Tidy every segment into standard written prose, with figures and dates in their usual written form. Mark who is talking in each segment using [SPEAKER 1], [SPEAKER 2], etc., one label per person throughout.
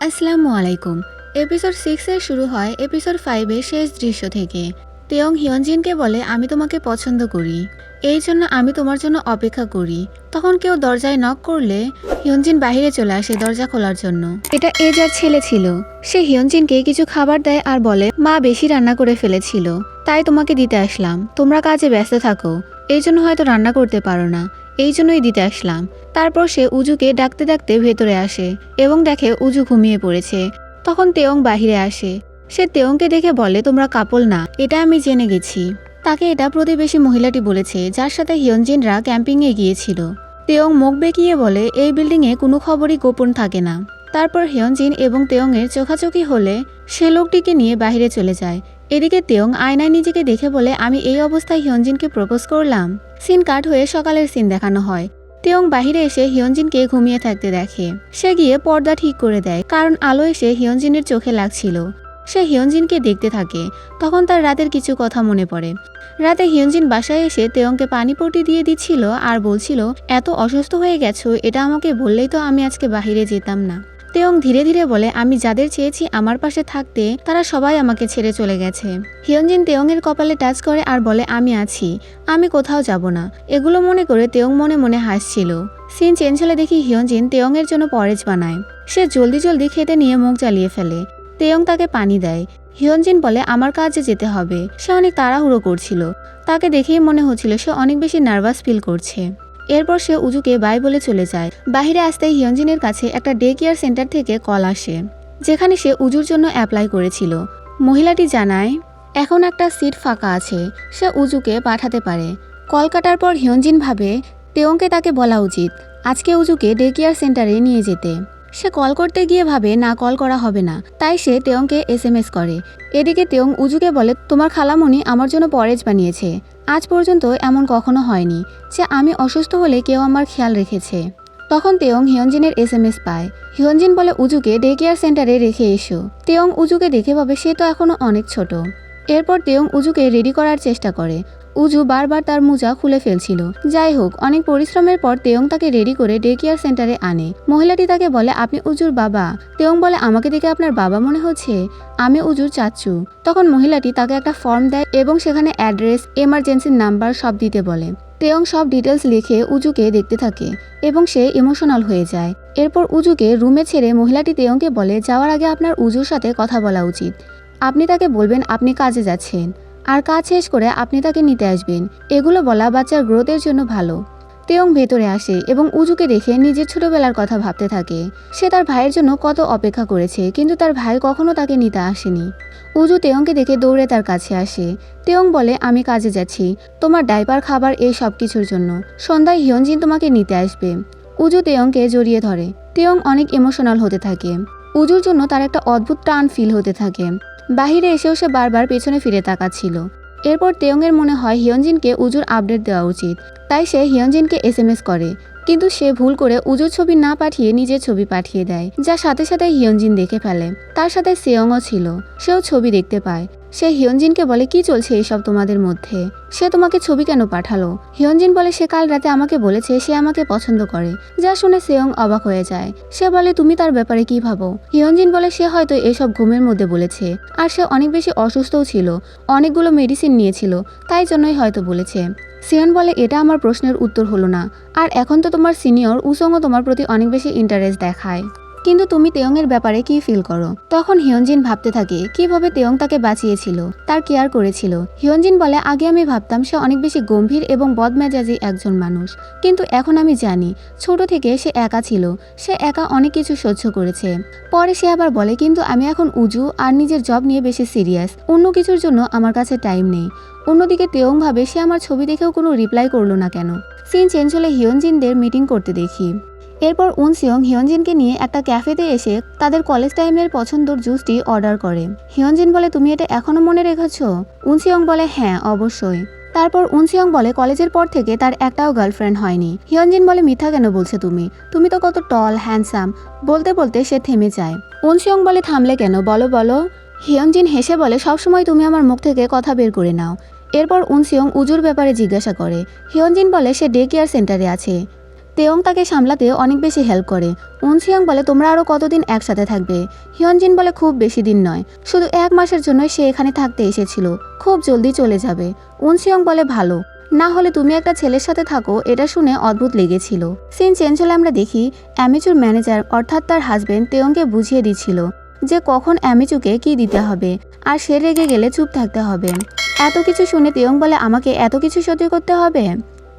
[SPEAKER 1] আসসালামু আলাইকুম। এপিসোড 6 এর শুরু হয় এপিসোড 5 এর শেষ দৃশ্য থেকে। তেয়ং হিয়নজিনকে বলে আমি তোমাকে পছন্দ করি, এই জন্য আমি তোমার জন্য অপেক্ষা করি। তখন কেউ দরজায় নক করলে হিয়নজিন বাহিরে চলে আসে দরজা খোলার জন্য। এটা এজার ছেলে ছিল। সে হিয়নজিনকে কিছু খাবার দেয় আর বলে মা বেশি রান্না করে ফেলেছিল, তাই তোমাকে দিতে আসলাম। তোমরা কাজে ব্যস্ত থাকো, এই জন্য হয়তো রান্না করতে পারো না, এই জন্যই দিতে আসলাম। তারপর সে উজুকে ডাকতে ডাকতে ভেতরে আসে এবং দেখে উজু ঘুমিয়ে পড়েছে। তখন তেয়ং বাহিরে আসে। সে তেয়ংকে দেখে বলে তোমরা কাপল না, এটা আমি জেনে গেছি। তাকে এটা প্রতিবেশী মহিলাটি বলেছে যার সাথে হিয়নজিনরা ক্যাম্পিংয়ে গিয়েছিল। তেয়ং মুখ বেঁকিয়ে বলে এই বিল্ডিংয়ে কোনো খবরই গোপন থাকে না। তারপর হিয়নজিন এবং তেয়ংয়ের চোখাচোখি হলে সে লোকটিকে নিয়ে বাহিরে চলে যায়। এদিকে তেয়ং আয়নায় নিজেকে দেখে বলে আমি এই অবস্থায় হিয়নজিনকে প্রপোজ করলাম। সিন কাট হয়ে সকালের সিন দেখানো হয়। তেয়ং বাহিরে এসে হিয়নজিনকে ঘুমিয়ে থাকতে দেখে। সে গিয়ে পর্দা ঠিক করে দেয়, কারণ আলো এসে হিয়নজিনের চোখে লাগছিল। সে হিয়নজিনকে দেখতে থাকে। তখন তার রাতের কিছু কথা মনে পড়ে। রাতে হিয়নজিন বাসায় এসে তেয়ংকে পানি পটি দিয়ে দিচ্ছিল আর বলছিল এত অসুস্থ হয়ে গেছো, এটা আমাকে বললেই তো আমি আজকে বাহিরে যেতাম না। তেয়ং ধীরে ধীরে বলে আমি যাদের চেয়েছি আমার পাশে থাকতে তারা সবাই আমাকে ছেড়ে চলে গেছে। হিয়নজিন তেয়ংয়ের কপালে টাচ করে আর বলে আমি আছি, আমি কোথাও যাব না। এগুলো মনে করে তেয়ং মনে মনে হাসছিল। সিন চেঞ্জ হলে দেখি হিয়নজিন তেয়ংয়ের জন্য পরেজ বানায়। সে জলদি জলদি খেতে নিয়ে মুখ জ্বালিয়ে ফেলে। তেয়ং তাকে পানি দেয়। হিয়নজিন বলে আমার কাজে যেতে হবে। সে অনেক তাড়াহুড়ো করছিল। তাকে দেখেই মনে হচ্ছিল সে অনেক বেশি নার্ভাস ফিল করছে। এরপর সে উজুকে বাই বলে চলে যায়। বাহিরে আসতেই হিয়নজিনের কাছে একটা ডে কেয়ার সেন্টার থেকে কল আসে, যেখানে সে উজুর জন্য অ্যাপ্লাই করেছিল। মহিলাটি জানায় এখন একটা সিট ফাঁকা আছে, সে উজুকে পাঠাতে পারে। কল কাটার পর হিয়নজিন ভাবে তেয়ংকে তাকে বলা উচিত আজকে উজুকে ডে কেয়ার সেন্টারে নিয়ে যেতে। সে কল করতে গিয়ে ভাবে না কল করা হবে না, তাই সে তেয়ংকে SMS করে। এদিকে তেয়ং উজুকে বলে তোমার খালামণি আমার জন্য পরেজ বানিয়েছে। আজ পর্যন্ত এমন কখনো হয়নি যে আমি অসুস্থ হলে কেউ আমার খেয়াল রেখেছে। তখন তেয়ং হিয়নজিনের SMS পায়। হিয়নজিন বলে উজুকে ডে কেয়ার সেন্টারে রেখে এসো। তেয়ং উজুকে দেখে ভাবে সে তো এখনো অনেক ছোট। এরপর তেয়ং উজুকে রেডি করার চেষ্টা করে। উজু বারবার তার মোজা খুলে ফেলছিল। যাই হোক, অনেক পরিশ্রমের পর তেয়ং তাকে রেডি করে ডে কেয়ার সেন্টারে আনে। মহিলাটি তাকে বলে আপনি উজুর বাবা। তেয়ং বলে আমাকে দেখে আপনার বাবা মনে হচ্ছে, আমি উজুর চাচ্চু। তখন মহিলাটি তাকে একটা ফর্ম দেয় এবং সেখানে অ্যাড্রেস, এমার্জেন্সি নাম্বার সব দিতে বলে। তেয়ং সব ডিটেলস লিখে উজুকে দেখতে থাকে এবং সে ইমোশনাল হয়ে যায়। এরপর উজুকে রুমে ছেড়ে মহিলাটি তেয়ংকে বলে যাওয়ার আগে আপনার উজুর সাথে কথা বলা উচিত। আপনি তাকে বলবেন আপনি কাজে যাচ্ছেন আর কাজ শেষ করে আপনি তাকে নিতে আসবেন। এগুলো বলা বাচ্চার গ্রোথের জন্য ভালো। তেয়ং ভেতরে আসে এবং উজুকে দেখে নিজের ছোটবেলার কথা ভাবতে থাকে। সে তার ভাইয়ের জন্য কত অপেক্ষা করেছে, কিন্তু তার ভাই কখনো তাকে নিতে আসেনি। উজু তেয়ংকে দেখে দৌড়ে তার কাছে আসে। তেয়ং বলে আমি কাজে যাচ্ছি, তোমার ডাইপার, খাবার, এই সব কিছুর জন্য। সন্ধ্যায় হিয়নজিন তোমাকে নিতে আসবে। উজু তেয়ংকে জড়িয়ে ধরে। তেয়ং অনেক ইমোশনাল হতে থাকে। উজুর জন্য তার একটা অদ্ভুত টান ফিল হতে থাকে। বাহিরে এসেও সে বারবার পেছনে ফিরে তাকাচ্ছিল। এরপর তেয়ংয়ের মনে হয় হিয়নজিনকে উজুর আপডেট দেওয়া উচিত, তাই সে হিয়নজিনকে SMS করে। কিন্তু সে ভুল করে উজুর ছবি না পাঠিয়ে নিজের ছবি পাঠিয়ে দেয়, যা সাথে সাথে হিয়নজিন দেখে ফেলে। তার সাথে সেয়ংও ছিল, সেও ছবি দেখতে পায়। সে হিয়নজিনকে বলে কি চলছে এইসব তোমাদের মধ্যে, সে তোমাকে ছবি কেন পাঠালো। হিয়নজিন বলে সে কাল রাতে আমাকে বলেছে সে আমাকে পছন্দ করে, যা শুনে সেয়ং অবাক হয়ে যায়। সে বলে তুমি তার ব্যাপারে কি ভাবো। হিয়নজিন বলে সে হয়তো এসব ঘুমের মধ্যে বলেছে, আর সে অনেক বেশি অসুস্থও ছিল, অনেকগুলো মেডিসিন নিয়েছিল, তাই জন্যই হয়তো বলেছে। সিয়ন বলে এটা আমার প্রশ্নের উত্তর হলো না, আর এখন তো তোমার সিনিয়র উসংও তোমার প্রতি অনেক বেশি ইন্টারেস্ট দেখায়, কিন্তু তুমি তেয়ংয়ের ব্যাপারে কি ফিল করো। তখন হিয়নজিন ভাবতে থাকে কিভাবে তেয়ং তাকে বাঁচিয়েছিল, তার কেয়ার করেছিল। হিয়নজিন বলে আগে আমি ভাবতাম সে অনেক বেশি গম্ভীর এবং বদমেজাজি একজন মানুষ, কিন্তু এখন আমি জানি ছোট থেকে সে একা ছিল, সে একা অনেক কিছু সহ্য করেছে। পরে সে আবার বলে কিন্তু আমি এখন উজু আর নিজের জব নিয়ে বেশি সিরিয়াস, অন্য কিছুর জন্য আমার কাছে টাইম নেই। অন্যদিকে তেয়ং ভাবে সে আমার ছবি দেখেও কোনো রিপ্লাই করলো না কেন। সিন চেঞ্জ হলে হিয়নজিনদের মিটিং করতে দেখি। এরপর উনসিয়ং হিয়নজিনকে নিয়ে একটা ক্যাফেতে এসে তাদের কলেজ টাইমের পছন্দের জুসটি অর্ডার করে। হিয়নজিন বলে তুমি এটা এখনো মনে রেখেছো। উনসিয়ং বলে হ্যাঁ অবশ্যই। তারপর উনসিয়ং বলে কলেজের পর থেকে তার একটাও গার্লফ্রেন্ড হয়নি। হিয়নজিন বলে মিথ্যা কেন বলছো তুমি, তুমি তো কত টল হ্যান্ডসাম। বলতে বলতে সে থেমে যায়। উনসিয়ং বলে থামলে কেন, বলো বলো। হিয়নজিন হেসে বলে সবসময় তুমি আমার মুখ থেকে কথা বের করে নাও। এরপর উনসিয়ং উজুর ব্যাপারে জিজ্ঞাসা করে। হিয়নজিন বলে সে ডে কেয়ার সেন্টারে আছে। তেয়ং তাকে সামলাতে অনেক বেশি হেল্প করে। উনসিয়াং বলে তোমরা আরও কতদিন একসাথে থাকবে। হিয়নজিন বলে খুব বেশি দিন নয়, শুধু 1 মাসের জন্যই সে এখানে থাকতে এসেছিল, খুব জলদি চলে যাবে। উনসিয়াং বলে ভালো, না হলে তুমি একটা ছেলের সাথে থাকো, এটা শুনে অদ্ভুত লেগেছিল। সিন চেঞ্জ হলে আমরা দেখি অ্যামিচুর ম্যানেজার অর্থাৎ তার হাজবেন্ড তেয়ংকে বুঝিয়ে দিচ্ছিল যে কখন অ্যামিচুকে কি দিতে হবে, আর সে রেগে গেলে চুপ থাকতে হবে। এত কিছু শুনে তেয়ং বলে আমাকে এত কিছু সহ্য করতে হবে।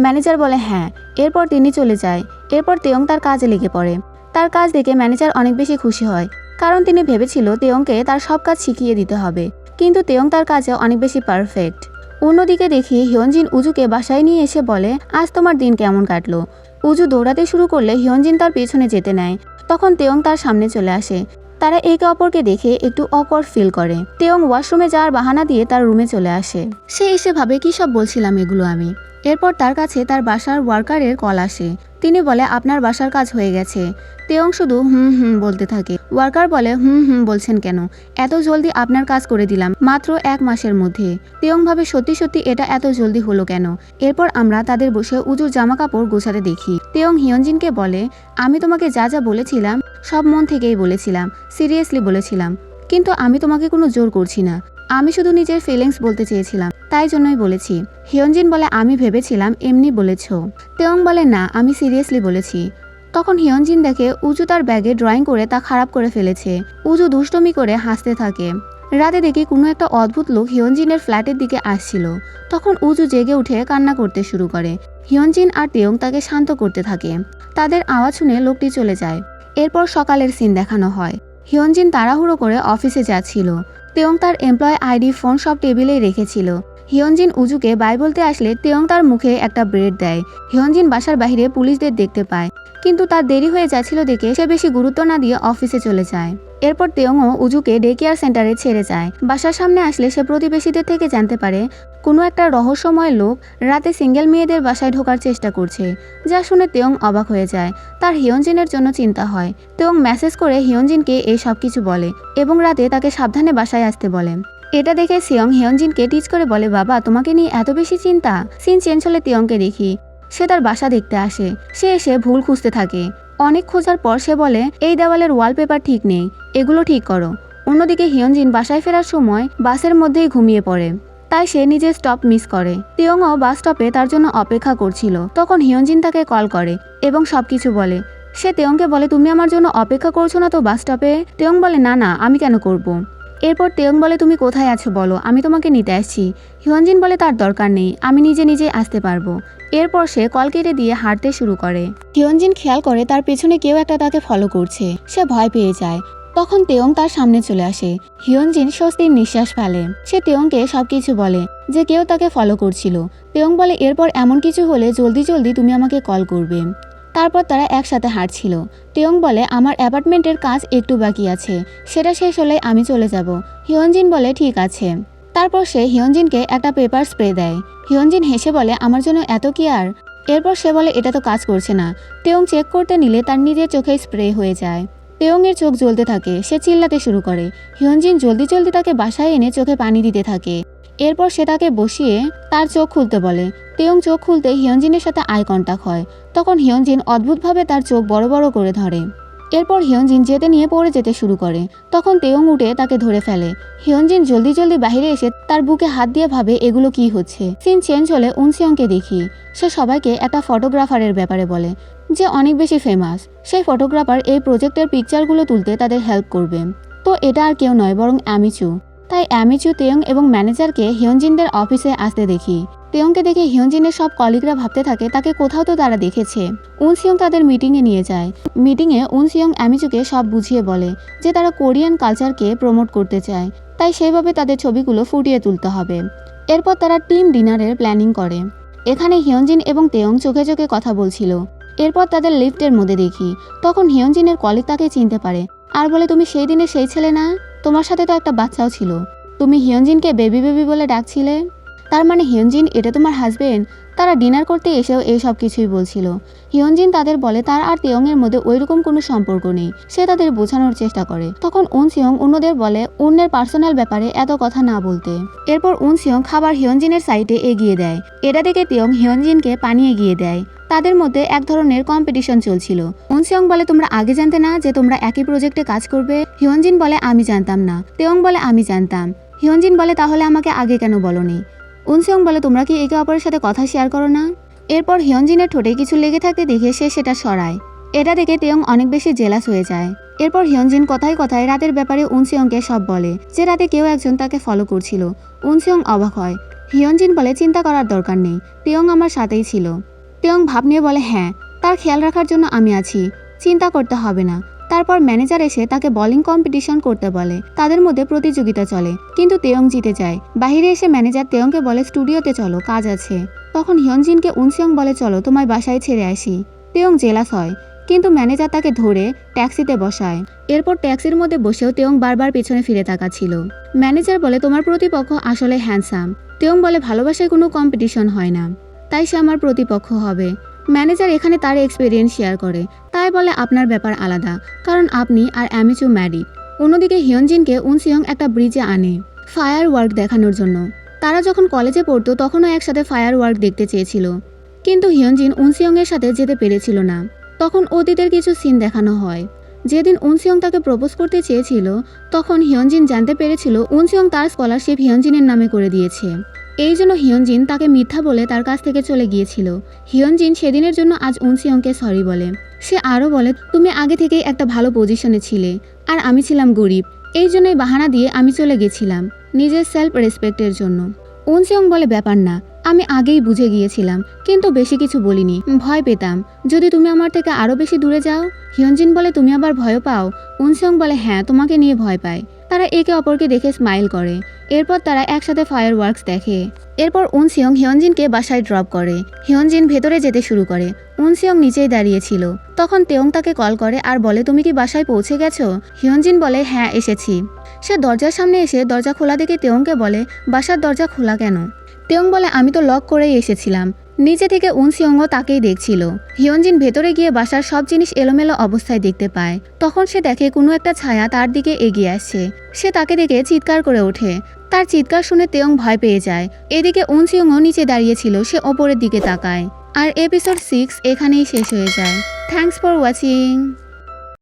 [SPEAKER 1] ম্যানেজার বলে হ্যাঁ। এরপর তিনি চলে যায়। এরপর তেয়ং তার কাজে লেগে পড়ে। তার কাজ দেখে ম্যানেজার অনেক বেশি খুশি হয়, কারণ তিনি ভেবেছিল তেয়ংকে তার সব কাজ শিখিয়ে দিতে হবে, কিন্তু তেয়ং তার কাজে অনেক বেশি পারফেক্ট। অন্যদিকে দেখি হিয়নজিন উজুকে বাসায় নিয়ে এসে বলে আজ তোমার দিন কেমন কাটলো। উজু দৌড়াতে শুরু করলে হিয়নজিন তার পেছনে যেতে নেয়। তখন তেয়ং তার সামনে চলে আসে। তারা একে অপরকে দেখে একটু অকওয়ার্ড ফিল করে। তেয়ং ওয়াশরুমে যাওয়ার বাহানা দিয়ে তার রুমে চলে আসে। সে এসে ভাবে কি সব বলছিলাম এগুলো আমি। এরপর তার কাছে তার বাসার ওয়ার্কারের কল আসে। তিনি বলে আপনার বাসার কাজ হয়ে গেছে। তেয়ং শুধু হুম হুম বলতে থাকে। ওয়ার্কার বলে হুম হুম বলছেন কেন, এত জলদি আপনার কাজ করে দিলাম মাত্র 1 মাসের মধ্যে। তেয়ং ভাবে সত্যি সত্যি এটা এত জলদি হলো কেন। এরপর আমরা তাদের বসে উজুর জামা কাপড় গোছাতে দেখি। তেয়ং হিয়নজিনকে বলে আমি তোমাকে যা যা বলেছিলাম সব মন থেকেই বলেছিলাম, সিরিয়াসলি বলেছিলাম, কিন্তু আমি তোমাকে কোনো জোর করছি না, আমি শুধু নিজের ফিলিংস বলতে চেয়েছিলাম, তাই জন্যই বলেছি। হিয়নজিন বলে আমি ভেবেছিলাম এমনি বলেছ। তেয়ং বলে না, আমি সিরিয়াসলি বলেছি। তখন হিয়নজিন দেখে উজু তার ব্যাগে ড্রয়িং করে তা খারাপ করে ফেলেছে। উজু দুষ্টমি করে হাসতে থাকে। রাতে দেখি কোনো একটা অদ্ভুত লোক হিয়নজিনের ফ্ল্যাটের দিকে আসছিল। তখন উজু জেগে উঠে কান্না করতে শুরু করে। হিয়নজিন আর তেয়ং তাকে শান্ত করতে থাকে। তাদের আওয়াজ শুনে লোকটি চলে যায়। এরপর সকালের সিন দেখানো হয়। হিয়নজিন তাড়াহুড়ো করে অফিসে যাচ্ছিল। তেয়ং তার এমপ্লয় আইডি ফোন সব টেবিলেই রেখেছিল। হিয়নজিন উজুকে বাই বলতে আসলে তেয়ং তার মুখে একটা ব্রেড দেয়। হিয়নজিন বাসার বাইরে পুলিশদের দেখতে পায়, কিন্তু তার দেরি হয়ে যাচ্ছিল দেখে সে বেশি গুরুত্ব না দিয়ে অফিসে চলে যায়। এরপর তেয়ংও উজুকে ডে কেয়ার সেন্টারে ছেড়ে যায়। বাসার সামনে আসলে সে প্রতিবেশীদের থেকে জানতে পারে কোনো একটা রহস্যময় লোক রাতে সিঙ্গেল মেয়েদের বাসায় ঢোকার চেষ্টা করছে, যা শুনে তেয়ং অবাক হয়ে যায়। তার হিয়নজিনের জন্য চিন্তা হয়। তেয়ং মেসেজ করে হিয়নজিনকে এই সব কিছু বলে এবং রাতে তাকে সাবধানে বাসায় আসতে বলে। এটা দেখে সিয়ং হিয়নজিনকে টিচ করে বলে বাবা তোমাকে নিয়ে এত বেশি চিন্তা। সিন চেঞ্জ হলে তেয়ংকে দেখি সে তার বাসা দেখতে আসে। সে এসে ভুল খুঁজতে থাকে। অনেক খোঁজার পর সে বলে এই দেওয়ালের ওয়ালপেপার ঠিক নেই, এগুলো ঠিক করো। অন্যদিকে হিয়নজিন বাসায় ফেরার সময় বাসের মধ্যেই ঘুমিয়ে পড়ে, তাই সে নিজের স্টপ মিস করে। তেয়ংও বাস স্টপে তার জন্য অপেক্ষা করছিল। তখন হিয়নজিন তাকে কল করে এবং সবকিছু বলে। সে তেয়ংকে বলে তুমি আমার জন্য অপেক্ষা করছো না তো বাস স্টপে? তেয়ং বলে না না, আমি কেন করব। এরপর তেয়ং বলে তুমি কোথায় আছো বলো, আমি তোমাকে নিতে আসছি। হিয়নজিন বলে তার দরকার নেই, আমি নিজে নিজে আসতে পারবো। এরপর সে কল কেটে দিয়ে হাঁটতে শুরু করে। হিয়নজিন খেয়াল করে তার পেছনে কেউ একটা তাকে ফলো করছে। সে ভয় পেয়ে যায়। তখন তেয়ং তার সামনে চলে আসে। হিয়নজিন স্বস্তির নিঃশ্বাস ফেলে। সে তেয়ংকে সবকিছু বলে যে কেউ তাকে ফলো করছিল। তেয়ং বলে এরপর এমন কিছু হলে জলদি জলদি তুমি আমাকে কল করবে। তারপর তারা একসাথে হাঁটছিল। তেয়ং বলে আমার অ্যাপার্টমেন্টের কাজ একটু বাকি আছে, সেটা শেষ হলে আমি চলে যাব। হিয়নজিন বলে ঠিক আছে। তারপর সে হিয়নজিনকে একটা পেপার স্প্রে দেয়। হিয়নজিন হেসে বলে আমার জন্য এত কেয়ার। এরপর সে বলে এটা তো কাজ করছে না। তেয়ং চেক করতে নিলে তার নিজের চোখে স্প্রে হয়ে যায়। তেয়ং এর চোখ জ্বলতে থাকে। সে চিল্লাতে শুরু করে। হিয়নজিন জলদি জলদি তাকে বাসায় এনে চোখে পানি দিতে থাকে। এরপর সে তাকে বসিয়ে তার চোখ খুলতে বলে। তেয়ং চোখ খুলতে হিয়নজিনের সাথে আই কন্টাক্ট হয়। তখন হিয়নজিন অদ্ভুতভাবে তার চোখ বড় বড় করে ধরে। এরপর হিয়নজিন যেতে নিয়ে পড়ে যেতে শুরু করে। তখন তেয়ং উঠে তাকে ধরে ফেলে। হিয়নজিন জলদি জলদি বাইরে এসে তার বুকে হাত দিয়ে ভাবে এগুলো কি হচ্ছে। সিন চেঞ্জ হলে উনসিয়ংকে দেখি। সে সবাইকে একটা ফটোগ্রাফারের ব্যাপারে বলে যে অনেক বেশি ফেমাস। সেই ফটোগ্রাফার এই প্রজেক্টের পিকচারগুলো তুলতে তাদের হেল্প করবে। তো এটা আর কেউ নয় বরং অ্যামিচু। তাই অ্যামিচু তেয়ং এবং ম্যানেজারকে হিয়নজিনদের অফিসে আসতে দেখি। তেয়ংকে দেখে হিয়নজিনের সব কলিগরা ভাবতে থাকে তাকে কোথাও তো তারা দেখেছে। উনসিয়ং তাদের মিটিংয়ে নিয়ে যায়। মিটিংয়ে উনসিয়ং অ্যামিচুকে সব বুঝিয়ে বলে যে তারা কোরিয়ান কালচারকে প্রমোট করতে চায়, তাই সেইভাবে তাদের ছবিগুলো ফুটিয়ে তুলতে হবে। এরপর তারা টিম ডিনারের প্ল্যানিং করে। এখানে হিয়নজিন এবং তেয়ং চোখে চোখে কথা বলছিল। এরপর তাদের লিফটের মধ্যে দেখি। তখন হিয়নজিনের কলিগ তাকে চিনতে পারে আর বলে তুমি সেই দিনে সেই ছেলে না? তোমার সাথে তো একটা বাচ্চাও ছিল। তুমি হিয়নজিনকে বেবি বেবি বলে ডাকছিলে, তার মানে হিয়নজিন এটা তোমার হাজবেন্ড? তারা ডিনার করতে এসেও এই সব কিছুই বলছিল। হিয়নজিন তাদের বলে তার আর তেয়ং এর মধ্যে ওইরকম কোনো সম্পর্ক নেই। সে তাদের বোঝানোর চেষ্টা করে। তখন উনসিয়ং অন্যদের বলে অন্যের পার্সোনাল ব্যাপারে এত কথা না বলতে। এরপর উনসিয়ং খাবার হিয়নজিনের সাইডে এগিয়ে দেয়। এটা দেখে তেয়ং হিয়নজিনকে পানি এগিয়ে দেয়। তাদের মধ্যে এক ধরনের কম্পিটিশন চলছিল। উনসিয়ং বলে তোমরা আগে জানতে না যে তোমরা একই প্রজেক্টে কাজ করবে? হিয়নজিন বলে আমি জানতাম না। তেয়ং বলে আমি জানতাম। হিয়নজিন বলে তাহলে আমাকে আগে কেন বলনি? উনসিয়ং বলে তোমরা কি একে অপরের সাথে কথা শেয়ার করো না? এরপর হিয়নজিনের ঠোঁটে কিছু লেগে থাকতে দেখে সে সেটা সরায়। এটা দেখে তেয়ং অনেক বেশি জেলাস হয়ে যায়। এরপর হিয়নজিন কথায় কথায় রাতের ব্যাপারে উনসিয়ংকে সব বলে যে রাতে কেউ একজন তাকে ফলো করছিল। উনসিয়ং অবাক হয়। হিয়নজিন বলে চিন্তা করার দরকার নেই, তেয়ং আমার সাথেই ছিল। তেয়ং ভাব নিয়ে বলে হ্যাঁ, তার খেয়াল রাখার জন্য আমি আছি, চিন্তা করতে হবে না। তারপর ম্যানেজার এসে তাকে বোলিং কম্পিটিশন করতে বলে। তাদের মধ্যে প্রতিযোগিতা চলে, কিন্তু তেয়ং জিতে যায়। বাইরে এসে ম্যানেজার তেয়ংকে বলে স্টুডিওতে চলো, কাজ আছে। তখন হিয়নজিনকে উনসিয়ং বলে চলো তোমায় বাসায় ছেড়ে আসি। তেয়ং জেলাস হয়, কিন্তু ম্যানেজার তাকে ধরে ট্যাক্সিতে বসায়। এরপর ট্যাক্সির মধ্যে বসেও তেয়ং বারবার পেছনে ফিরে তাকাচ্ছিল। ম্যানেজার বলে তোমার প্রতিপক্ষ আসলে হ্যান্ডসাম। তেয়ং বলে ভালোবাসায় কোনো কম্পিটিশন হয় না, তাই সে আমার প্রতিপক্ষ হবে। ম্যানেজার এখানে তার এক্সপিরিয়েন্স শেয়ার করে, তাই বলে আপনার ব্যাপার আলাদা, কারণ আপনি আর অ্যামিচু ম্যারিড। অন্যদিকে হিয়নজিনকে উনসিয়ং একটা ব্রিজে আনে ফায়ার ওয়ার্ক দেখানোর জন্য। তারা যখন কলেজে পড়তো তখনও একসাথে ফায়ার ওয়ার্ক দেখতে চেয়েছিল, কিন্তু হিয়নজিন উনসিয়ংয়ের সাথে যেতে পেরেছিল না। তখন অতীতের কিছু সিন দেখানো হয়। যেদিন উনসিয়ং তাকে প্রপোজ করতে চেয়েছিল তখন হিয়নজিন জানতে পেরেছিল উনসিয়ং তার স্কলারশিপ হিয়নজিনের নামে করে দিয়েছে। এই জন্য হিয়নজিন তাকে মিথ্যা বলে তার কাছ থেকে চলে গিয়েছিল। হিয়নজিন সেদিনের জন্য আজ উনসিয়ংকে সরি বলে। সে আরও বলে তুমি আগে থেকেই একটা ভালো পজিশনে ছিলে, আর আমি ছিলাম গরিব, এই জন্যই বাহানা দিয়ে আমি চলে গেছিলাম নিজের সেলফ রেসপেক্টের জন্য। উনসিয়ং বলে ব্যাপার না, আমি আগেই বুঝে গিয়েছিলাম, কিন্তু বেশি কিছু বলিনি, ভয় পেতাম যদি তুমি আমার থেকে আরও বেশি দূরে যাও। হিয়নজিন বলে তুমি আবার ভয় পাও? উনসিয়ং বলে হ্যাঁ, তোমাকে নিয়ে ভয় পাই। তারা একে অপরকে দেখে স্মাইল করে। এরপর তারা একসাথে ফায়ার ওয়ার্কস দেখে। এরপর উনসিয়ং হিয়নজিনকে বাসায় ড্রপ করে। হিয়নজিন ভেতরে যেতে শুরু করে। উনসিয়ং নিচেই দাঁড়িয়েছিল। তখন তেয়ং তাকে কল করে আর বলে তুমি কি বাসায় পৌঁছে গেছো? হিয়নজিন বলে হ্যাঁ, এসেছি। সে দরজার সামনে এসে দরজা খোলা দেখে তেয়ংকে বলে বাসার দরজা খোলা কেন? তেয়ং বলে আমি তো লক করেই এসেছিলাম। নিচে থেকে উনসিয়ংও তাকেই দেখছিল। হিয়নজিন ভেতরে গিয়ে বাসার সব জিনিস এলোমেলো অবস্থায় দেখতে পায়। তখন সে দেখে কোনো একটা ছায়া তার দিকে এগিয়ে আসছে। সে তাকে দেখে চিৎকার করে ওঠে। তার চিৎকার শুনে তেয়ং ভয় পেয়ে যায়। এদিকে উনসিয়ংও নিচে দাঁড়িয়েছিল, সে ওপরের দিকে তাকায়। আর এপিসোড 6 এখানেই শেষ হয়ে যায়। Thanks for watching.